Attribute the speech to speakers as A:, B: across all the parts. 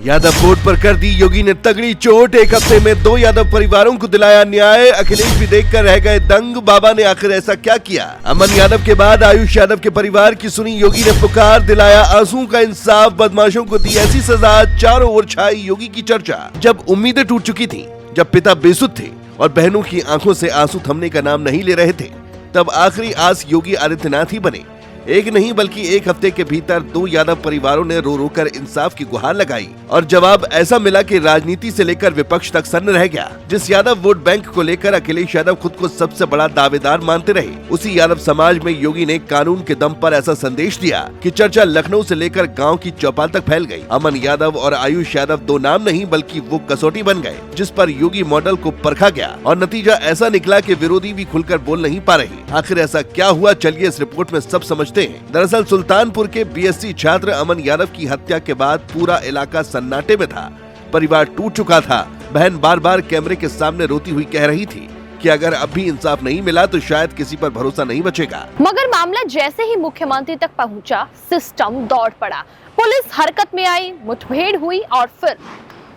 A: Yadav vote पर कर दी योगी ने तगड़ी चोट। एक हफ्ते में 2 यादव परिवारों को दिलाया न्याय। अखिलेश भी देखकर रह गए दंग। बाबा ने आखिर ऐसा क्या किया? अमन यादव के बाद आयुष यादव के परिवार की सुनी योगी ने पुकार, दिलाया आंसू का इंसाफ, बदमाशों को दी ऐसी सजा। चारों ओर छाई योगी की चर्चा। जब उम्मीदें टूट चुकी थी, जब पिता बेसुध थे और बहनों की आंखों से आंसू थमने का नाम नहीं ले रहे थे, तब आखिरी आस योगी आदित्यनाथ ही बने। एक नहीं बल्कि एक हफ्ते के भीतर 2 यादव परिवारों ने रो रो कर इंसाफ की गुहार लगाई और जवाब ऐसा मिला कि राजनीति से लेकर विपक्ष तक सन्न रह गया। जिस यादव वोट बैंक को लेकर अखिलेश यादव खुद को सबसे बड़ा दावेदार मानते रहे, उसी यादव समाज में योगी ने कानून के दम पर ऐसा संदेश दिया कि चर्चा लखनऊ से लेकर गाँव की चौपाल तक फैल गयी। अमन यादव और आयुष यादव 2 नाम नहीं बल्कि वो कसौटी बन गए जिस पर योगी मॉडल को परखा गया और नतीजा ऐसा निकला कि विरोधी भी खुलकर बोल नहीं पा रहे। आखिर ऐसा क्या हुआ, चलिए इस रिपोर्ट में सब समझते हैं। दरअसल सुल्तानपुर के बीएससी छात्र अमन यादव की हत्या के बाद पूरा इलाका सन्नाटे में था। परिवार टूट चुका था। बहन बार बार कैमरे के सामने रोती हुई कह रही थी कि अगर अब भी इंसाफ नहीं मिला तो शायद किसी पर भरोसा नहीं बचेगा।
B: मगर मामला जैसे ही मुख्यमंत्री तक पहुंचा, सिस्टम दौड़ पड़ा। पुलिस हरकत में आई, मुठभेड़ हुई और फिर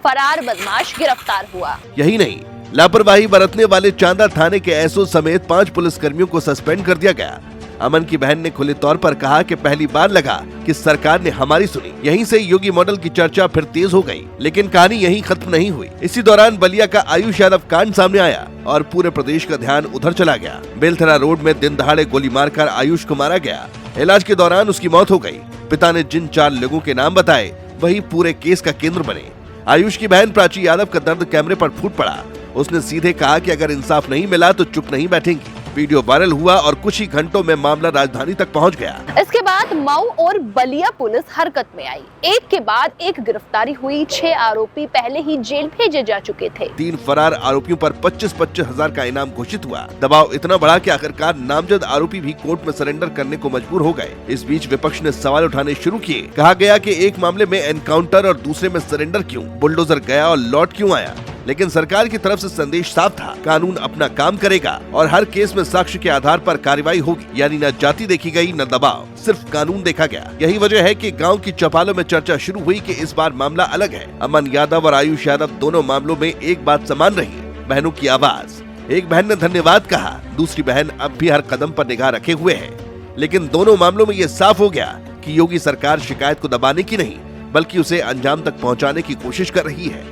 B: फरार बदमाश गिरफ्तार हुआ।
A: यही नहीं, लापरवाही बरतने वाले चांदा थाने के एसओ समेत 5 पुलिसकर्मियों को सस्पेंड कर दिया गया। अमन की बहन ने खुले तौर पर कहा कि पहली बार लगा कि सरकार ने हमारी सुनी। यहीं से योगी मॉडल की चर्चा फिर तेज हो गई, लेकिन कहानी यहीं खत्म नहीं हुई। इसी दौरान बलिया का आयुष यादव कांड सामने आया और पूरे प्रदेश का ध्यान उधर चला गया। बेलथरा रोड में दिन दहाड़े गोली मारकर आयुष को मारा गया। इलाज के दौरान उसकी मौत हो गई। पिता ने जिन 4 लोगों के नाम बताए वही पूरे केस का केंद्र बने। आयुष की बहन प्राची यादव का दर्द कैमरे पर फूट पड़ा। उसने सीधे कहा कि अगर इंसाफ नहीं मिला तो चुप नहीं बैठेंगी। वीडियो वायरल हुआ और कुछ ही घंटों में मामला राजधानी तक पहुंच गया।
B: इसके बाद मऊ और बलिया पुलिस हरकत में आई। एक के बाद एक गिरफ्तारी हुई। 6 आरोपी पहले ही जेल भेजे जा चुके थे।
A: 3 फरार आरोपियों पर 25-25 हजार का इनाम घोषित हुआ। दबाव इतना बढ़ा कि आखिरकार नामजद आरोपी भी कोर्ट में सरेंडर करने को मजबूर हो गए। इस बीच विपक्ष ने सवाल उठाने शुरू किए। कहा गया कि एक मामले में एनकाउंटर और दूसरे में सरेंडर क्यों? बुलडोजर गया और लौट क्यों आया? लेकिन सरकार की तरफ से संदेश साफ था, कानून अपना काम करेगा और हर केस में साक्ष्य के आधार पर कार्रवाई होगी। यानी न जाति देखी गई न दबाव, सिर्फ कानून देखा गया। यही वजह है कि गांव की चौपालों में चर्चा शुरू हुई कि इस बार मामला अलग है। अमन यादव और आयुष यादव दोनों मामलों में एक बात समान रही, बहनों की आवाज। एक बहन ने धन्यवाद कहा, दूसरी बहन अब भी हर कदम पर निगाह रखे हुए है। लेकिन दोनों मामलों में ये साफ हो गया कि योगी सरकार शिकायत को दबाने की नहीं बल्कि उसे अंजाम तक पहुँचाने की कोशिश कर रही है।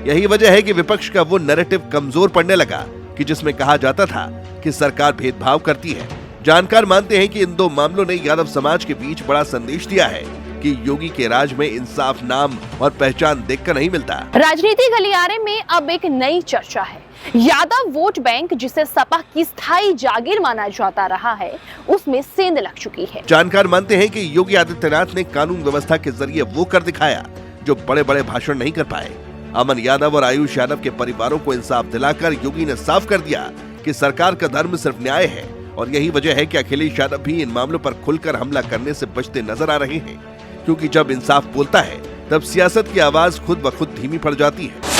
A: यही वजह है कि विपक्ष का वो नैरेटिव कमजोर पड़ने लगा कि जिसमें कहा जाता था कि सरकार भेदभाव करती है। जानकार मानते हैं कि इन 2 मामलों ने यादव समाज के बीच बड़ा संदेश दिया है कि योगी के राज में इंसाफ नाम और पहचान देखकर नहीं मिलता।
B: राजनीति गलियारे में अब एक नई चर्चा है। यादव वोट बैंक, जिसे सपा की स्थायी जागीर माना जाता रहा है, उसमें सेंध लग चुकी है।
A: जानकार मानते हैं कि योगी आदित्यनाथ ने कानून व्यवस्था के जरिए वो कर दिखाया जो बड़े बड़े भाषण नहीं कर पाए। अमन यादव और आयुष यादव के परिवारों को इंसाफ दिलाकर योगी ने साफ कर दिया कि सरकार का धर्म सिर्फ न्याय है। और यही वजह है कि अखिलेश यादव भी इन मामलों पर खुलकर हमला करने से बचते नजर आ रहे हैं, क्योंकि जब इंसाफ बोलता है तब सियासत की आवाज खुद ब खुद धीमी पड़ जाती है।